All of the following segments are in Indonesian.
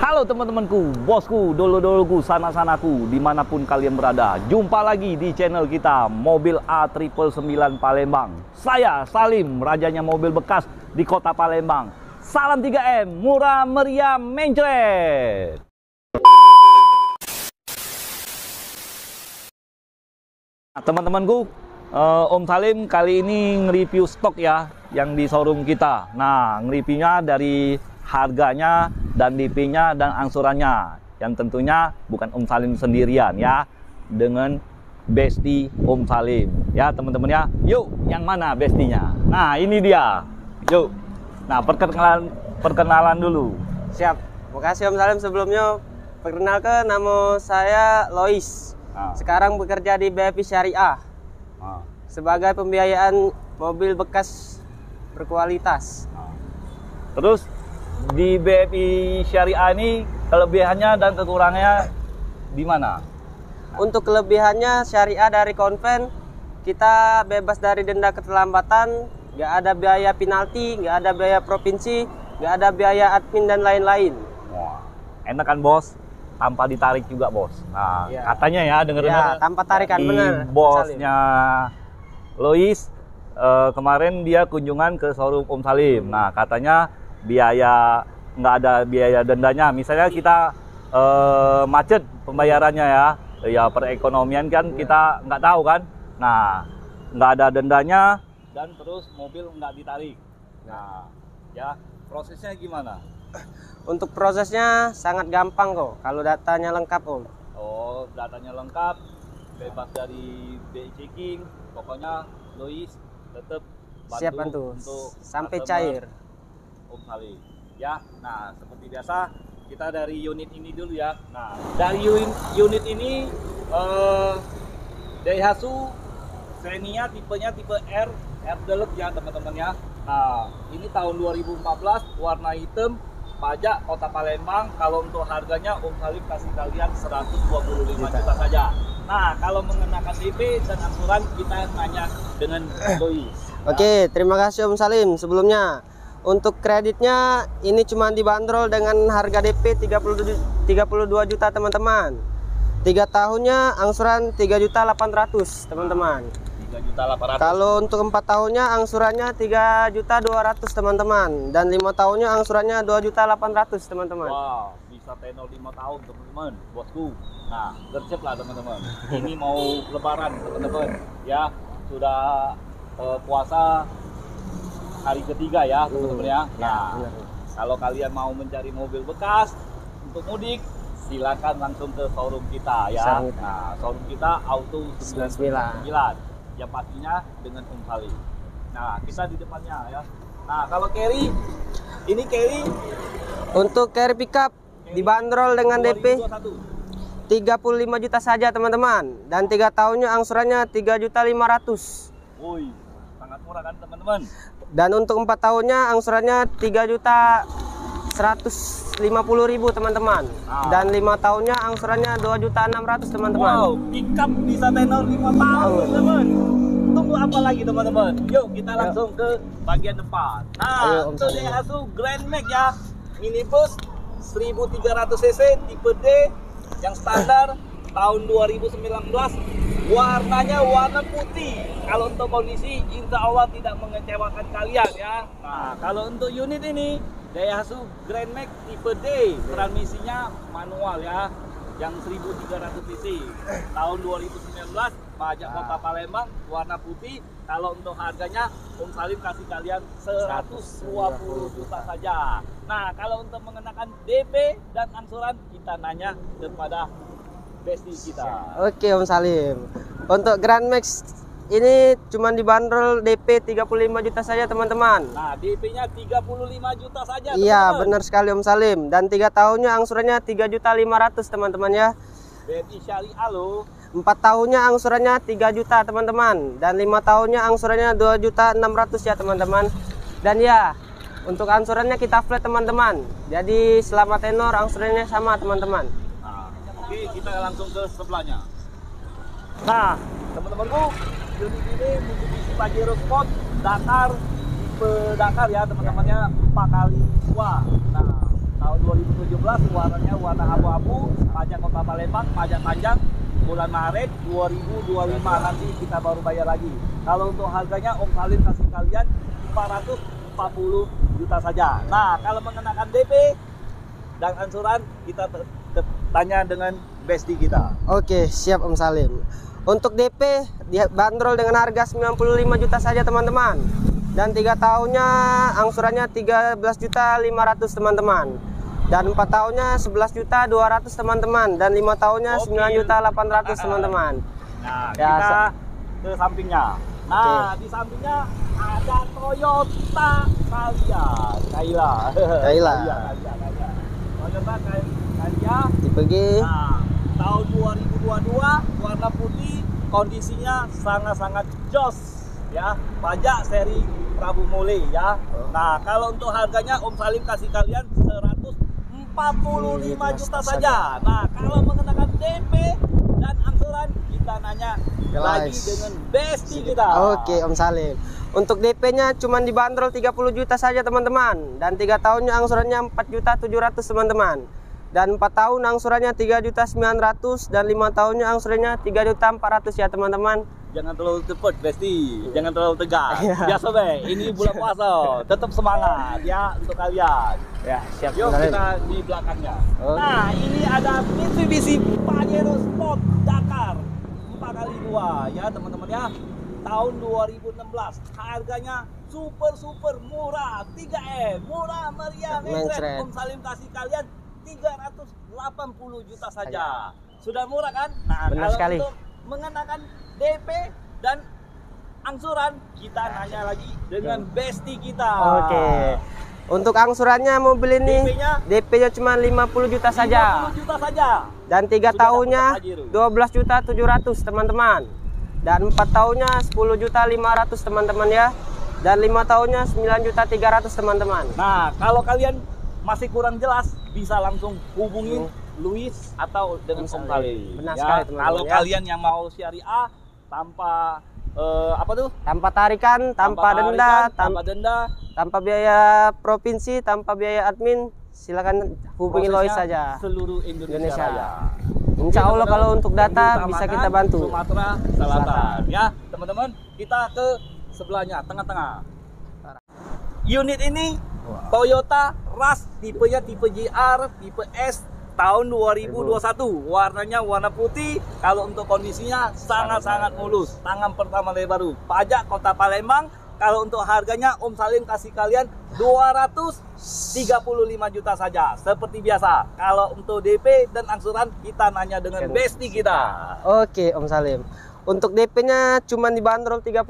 Halo teman-temanku, bosku, dolo-doloku, sana-sanaku, dimanapun kalian berada. Jumpa lagi di channel kita, Mobil A999 Palembang. Saya Salim, rajanya mobil bekas di kota Palembang. Salam 3M, murah meriah mencret. Nah, teman-temanku, Om Salim kali ini nge-review stok ya, yang di showroom kita. Nah, nge-reviewnya dari harganya dan DP-nya dan angsurannya, yang tentunya bukan Om Salim sendirian ya, dengan bestie Om Salim ya teman-teman ya. Yuk, yang mana bestinya? Nah, ini dia. Yuk. Nah, perkenalan dulu. Siap. Makasih Om Salim. Sebelumnya perkenalkan, nama saya Lois. Sekarang bekerja di BFI Syariah sebagai pembiayaan mobil bekas berkualitas. Terus di BFI Syariah ini kelebihannya dan kekurangannya di mana? Untuk kelebihannya, Syariah dari konven kita bebas dari denda keterlambatan, nggak ada biaya penalti, nggak ada biaya provinsi, nggak ada biaya admin dan lain-lain. Wah, enak kan bos? Tanpa ditarik juga bos. Nah, ya, katanya ya dengar-dengar. Ya, tanpa tarikan bener. Bosnya Lois kemarin dia kunjungan ke showroom Om Salim. Nah, katanya biaya nggak ada biaya dendanya. Misalnya kita macet pembayarannya ya perekonomian kan kita nggak tahu kan. Nah, nggak ada dendanya dan terus mobil nggak ditarik. Nah, ya prosesnya gimana? Untuk prosesnya sangat gampang kok, kalau datanya lengkap Om. Oh, datanya lengkap, bebas dari BI checking, pokoknya Lois tetap siap bantu untuk sampai cair. Om Salim ya. Nah, seperti biasa kita dari unit ini dulu ya. Nah, dari unit ini Daihatsu Xenia tipenya tipe R Deluxe ya teman-teman ya. Nah, ini tahun 2014, warna hitam, pajak kota Palembang. Kalau untuk harganya Om Salim kasih kalian 125 juta saja. Nah, kalau mengenakan DP dan angsuran kita nanya dengan Lois. Oke, terima kasih Om Salim. Sebelumnya untuk kreditnya ini cuma dibanderol dengan harga DP 32 juta teman-teman. 3 tahunnya angsuran 3.800.000 teman-teman. 3.800.000. Kalau untuk 4 tahunnya angsurannya 3.200.000 teman-teman, dan 5 tahunnya angsurannya 2.800.000 teman-teman. Wow, bisa tenor 5 tahun teman-teman, bosku. Nah, gercep lah teman-teman. Ini mau lebaran teman-teman ya, sudah puasa hari ketiga ya teman-teman ya. Nah, kalau kalian mau mencari mobil bekas untuk mudik, silakan langsung ke showroom kita ya. Nah, showroom kita Auto 99. Yang pastinya dengan Om Salim. Nah, kita di depannya ya. Nah, kalau carry, ini carry untuk carry pickup dibanderol dengan DP 35 juta saja teman-teman, dan 3 tahunnya angsurannya 3.500.000. Woi, sangat murah kan teman-teman. Dan untuk 4 tahunnya angsurannya 3.150.000 teman-teman. Dan 5 tahunnya angsurannya 2.600.000 teman-teman. Wow, pickup bisa tenor 5 tahun teman. Tunggu apa lagi teman-teman? Yuk kita langsung ke bagian depan. Nah, untuk Daihatsu Grand Max ya, minibus 1300 cc tipe D yang standar tahun 2019. Warnanya warna putih. Kalau untuk kondisi insya Allah tidak mengecewakan kalian ya. Nah, kalau untuk unit ini Daihatsu Grand Max tipe D, transmisinya manual ya, yang 1300 cc tahun 2019, pajak kota Palembang, warna putih. Kalau untuk harganya Om Salim kasih kalian 120 juta saja. Nah, kalau untuk mengenakan DP dan angsuran kita nanya kepada bestie kita. Oke Om Salim, untuk Grand Max ini cuma dibanderol DP 35 juta saja teman-teman. Nah, DP-nya 35 juta saja. Iya, benar sekali Om Salim. Dan 3 tahunnya angsurannya 3.500.000 teman-teman ya. BFI Syariah loh. 4 tahunnya angsurannya 3 juta teman-teman, dan 5 tahunnya angsurannya 2.600.000 ya teman-teman. Dan ya, untuk angsurannya kita flat teman-teman. Jadi selama tenor angsurannya sama teman-teman. Nah, oke, kita langsung ke sebelahnya. Nah, teman-temanku, unit ini Mitsubishi Pajero Sport Dakar, tipe Dakar ya teman-temannya, 4x2. Nah, tahun 2017, warnanya warna abu-abu, pajak Kota Palembang, pajak panjang, bulan Maret 2025 nanti kita baru bayar lagi. Kalau untuk harganya Om Salim kasih kalian 440 juta saja. Nah, kalau mengenakan DP dan angsuran kita tanya dengan bestie kita. Oke, siap Om Salim. Untuk DP dibanderol dengan harga 95 juta saja teman-teman. Dan 3 tahunnya angsurannya 13.500.000 teman-teman. Dan 4 tahunnya 11.200.000 teman-teman. Dan 5 tahunnya 9.800.000 teman-teman. Nah, ya, kita ke sampingnya. Nah, di sampingnya ada Toyota Kaila. Toyota Kaila tipe G. Nah, tahun 2022, warna putih, kondisinya sangat-sangat jos ya. Pajak seri Prabu Mole ya. Nah, kalau untuk harganya Om Salim kasih kalian 145 juta saja. Nah, kalau mengenakan DP dan angsuran kita nanya lagi dengan bestie kita. Oke Om Salim. Untuk DP-nya cuma dibanderol 30 juta saja teman-teman. Dan 3 tahunnya angsurannya 4.700.000 teman-teman. Dan 4 tahun angsurannya 3.900.000 dan 5 tahunnya angsurannya 3.400.000 ya teman-teman. Jangan terlalu cepat bestie, jangan terlalu tegas. Biasa be, ini bulan puasa, tetap semangat ya untuk kalian. Ya, siap. Yuk kita di belakangnya. Nah, ini ada Mitsubishi Pajero Sport Dakar 4x2 ya teman-teman ya. Tahun 2016, harganya super murah, 3M, murah meriah, ngecret. Om Salim kasih kalian 380 juta saja. Sudah murah kan? Nah, benar kalau sekali. untuk mengenakan DP dan angsuran kita nanya lagi dengan bestie kita. Oke. Untuk angsurannya mobil ini DP-nya cuma 50 juta saja. 50 juta saja. Dan 3 tahunnya 12.700.000 teman-teman. Dan 4 tahunnya 10.500.000 teman-teman ya. Dan 5 tahunnya 9.300.000 teman-teman. Nah, kalau kalian masih kurang jelas bisa langsung hubungin Luis atau dengan Om Salim. Benar ya, sekali teman-teman. Kalau kalian yang mau syariah tanpa apa tuh? Tanpa tarikan, tanpa denda, tanpa biaya provinsi, tanpa biaya admin, silakan hubungi Lois saja. Seluruh Indonesia. Ya. Insya Allah kalau untuk data bisa kita bantu. Sumatera Selatan. Ya, teman-teman, kita ke sebelahnya, tengah-tengah. Unit ini Toyota Rush, tipenya tipe GR, tipe S, tahun 2021. Warnanya warna putih. Kalau untuk kondisinya sangat-sangat mulus. Tangan pertama lebar baru. Pajak Kota Palembang. Kalau untuk harganya Om Salim kasih kalian 235 juta saja. Seperti biasa. Kalau untuk DP dan angsuran kita nanya dengan bestie kita. Oke Om Salim. Untuk DP-nya cuma dibanderol 38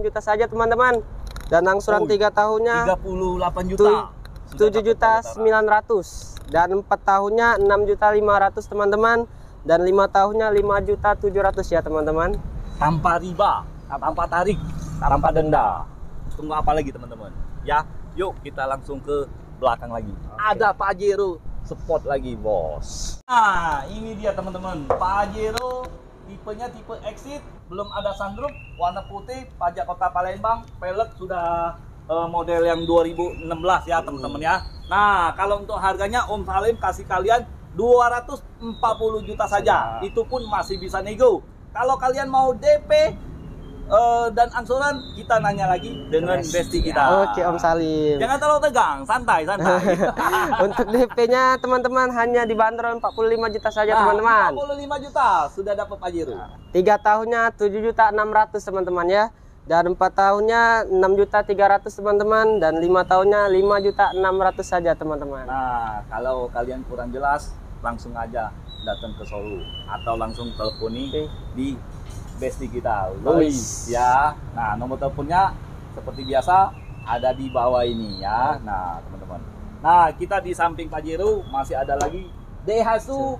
juta saja teman-teman. Dan angsuran 3 tahunnya 38 juta. 7.900.000 dan 4 tahunnya 6.500.000 teman-teman, dan 5 tahunnya 5.700.000 ya teman-teman. Tanpa riba, tanpa tarik, tanpa denda. Tunggu apa lagi teman-teman? Ya, yuk kita langsung ke belakang lagi. Ada Pajero Sport lagi bos. Nah, ini dia teman-teman, Pajero. Tipenya tipe Exit, belum ada sunroof, warna putih, pajak Kota Palembang, pelek sudah model yang 2016 ya teman-teman ya. Nah, kalau untuk harganya Om Salim kasih kalian 240 juta saja. Itu pun masih bisa nego. Kalau kalian mau DP dan angsuran, kita nanya lagi dengan bestie kita. Oke Om Salim. Jangan terlalu tegang, santai. Untuk DP-nya teman-teman hanya dibanderol 45 juta saja teman-teman. 45 juta sudah dapat Pajero. 3 tahunnya 7.600.000 teman-teman ya. Dan 4 tahunnya 6.300.000 teman-teman, dan 5 tahunnya 5.600.000 saja teman-teman. Nah, kalau kalian kurang jelas langsung aja datang ke Solo atau langsung teleponi di bestie kita Lois ya. Nah, nomor teleponnya seperti biasa ada di bawah ini ya. Nah, teman-teman. Nah, kita di samping Pajero masih ada lagi Daihatsu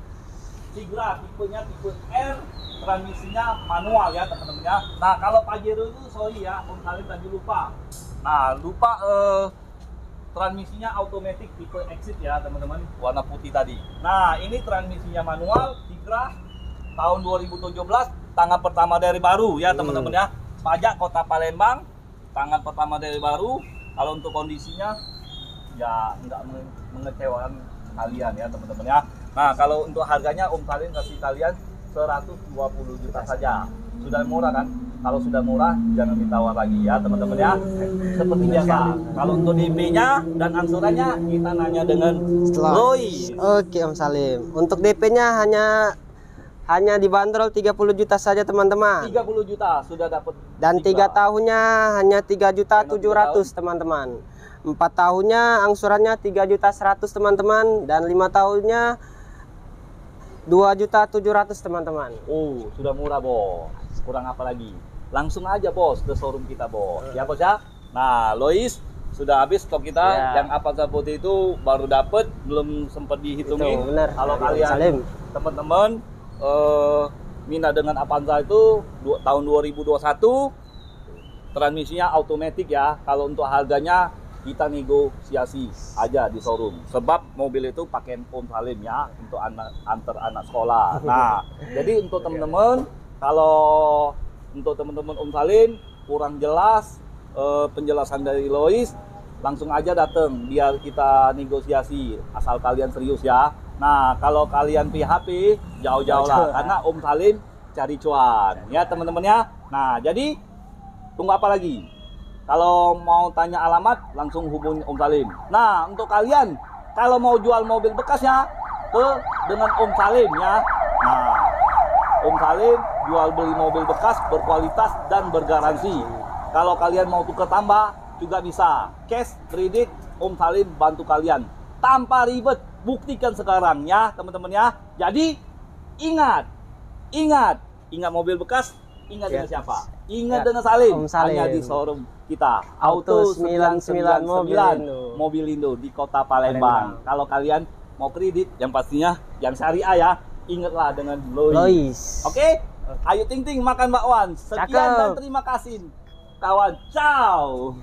Tigra, tipenya tipe R, transmisinya manual ya teman-teman ya. Nah, kalau Pajero itu sorry ya, Om Salim tadi lupa. Nah, transmisinya automatic tipe Exit ya teman-teman, warna putih tadi. Nah, ini transmisinya manual Tigra tahun 2017. Tangan pertama dari baru ya teman-teman ya. Pajak Kota Palembang, tangan pertama dari baru. Kalau untuk kondisinya ya nggak mengecewakan kalian ya teman-teman ya. Nah kalau untuk harganya Om Salim kasih kalian 120 juta saja. Sudah murah kan? Kalau sudah murah jangan ditawar lagi ya teman-teman ya. Seperti biasa. Kalau untuk DP-nya dan angsurannya kita nanya dengan Lois. Oke Om Salim. Untuk DP-nya hanya dibanderol 30 juta saja teman-teman. 30 juta sudah dapat. Dan 3 tahunnya hanya 3.700.000 teman-teman. 4 tahunnya angsurannya 3.100.000 teman-teman, dan 5 tahunnya 2.700.000 teman-teman. Oh, sudah murah bos. Kurang apa lagi? Langsung aja bos ke showroom kita bos. Ya bos ya. Nah, Lois sudah habis stok kita. Ya. Yang Avanza putih itu baru dapat, belum sempat dihitungin. Itu, benar. Kalau Om kalian Salim. teman-teman minat dengan Avanza itu tahun 2021, transmisinya automatic ya. Kalau untuk harganya kita negosiasi aja di showroom, sebab mobil itu pakai Om Salim ya, untuk antar anak sekolah. Nah jadi untuk teman-teman, kalau untuk teman-teman Om Salim kurang jelas penjelasan dari Lois, langsung aja datang biar kita negosiasi, asal kalian serius ya. Nah kalau kalian PHP jauh-jauh lah, karena Om Salim cari cuan ya teman-teman ya. Nah jadi tunggu apa lagi? Kalau mau tanya alamat, langsung hubungi Om Salim. Nah, untuk kalian, kalau mau jual mobil bekasnya, dengan Om Salim ya. Nah, Om Salim jual beli mobil bekas berkualitas dan bergaransi. Kalau kalian mau tukar tambah, juga bisa. Cash, kredit, Om Salim bantu kalian. Tanpa ribet, buktikan sekarang ya teman-teman ya. Jadi, ingat mobil bekas, ingat dengan siapa? Ingat dengan Salim. Hanya di showroom kita, Auto 999 Mobilindo di Kota Palembang. Kalau kalian mau kredit, yang pastinya yang syariah ya, ingatlah dengan Lois. Oke? Ayo ting makan bakwan. Sekian dan terima kasih kawan. Ciao.